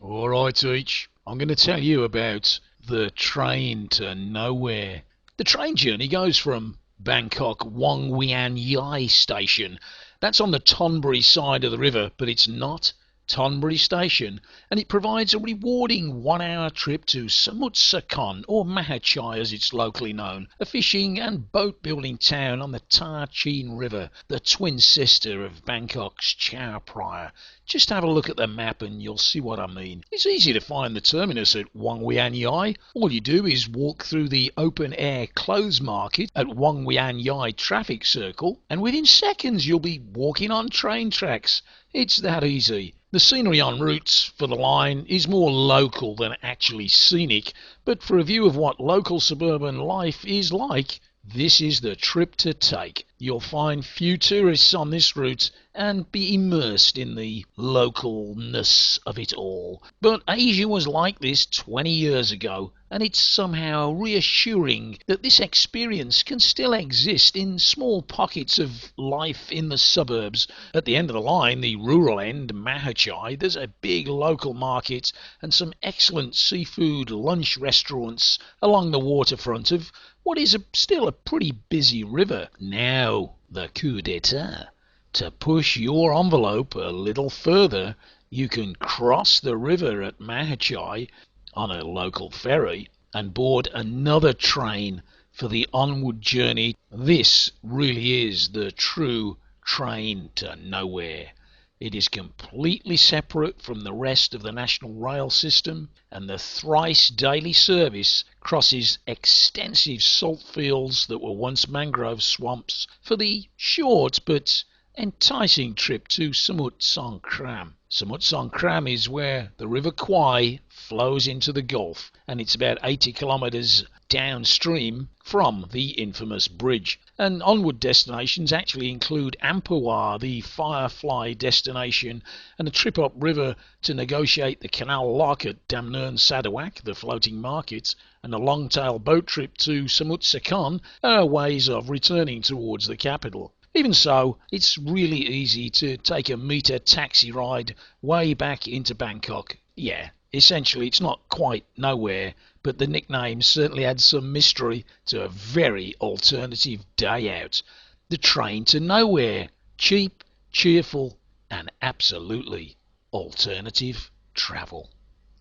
Alright, Teach. I'm going to tell you about the train to nowhere. The train journey goes from Bangkok Wong Wian Yai station. That's on the Tonbury side of the river, but it's not Tonbury station, and it provides a rewarding 1 hour trip to Samut Sakhon, or Mahachai as it's locally known, a fishing and boat building town on the Tar Chin River, the twin sister of Bangkok's Chao Phraya. Just have a look at the map and you'll see what I mean. It's easy to find the terminus at Wong Wian Yai. All you do is walk through the open air clothes market at Wong Wian Yai traffic circle, and within seconds you'll be walking on train tracks. It's that easy. The scenery en route for the line is more local than actually scenic, but for a view of what local suburban life is like, this is the trip to take. You'll find few tourists on this route and be immersed in the localness of it all. But Asia was like this 20 years ago, and it's somehow reassuring that this experience can still exist in small pockets of life in the suburbs. At the end of the line, the rural end, Mahachai, there's a big local market and some excellent seafood lunch restaurants along the waterfront of what is still a pretty busy river. Now, the coup d'etat. To push your envelope a little further, you can cross the river at Mahachai on a local ferry and board another train for the onward journey. This really is the true train to nowhere. It is completely separate from the rest of the national rail system, and the thrice daily service crosses extensive salt fields that were once mangrove swamps for the short but enticing trip to Samut Songkhram. Samut Songkhram is where the River Kwai flows into the Gulf, and it's about 80 kilometres downstream from the infamous bridge. And onward destinations actually include Ampawar, the Firefly destination, and a trip upriver to negotiate the canal lock at Damnern Sarawak, the floating market, and a long-tail boat trip to Samut Sakhon are ways of returning towards the capital. Even so, it's really easy to take a meter taxi ride way back into Bangkok. Yeah, essentially it's not quite nowhere, but the nickname certainly adds some mystery to a very alternative day out. The train to nowhere. Cheap, cheerful, and absolutely alternative travel.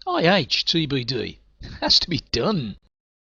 IH TBD. Has to be done.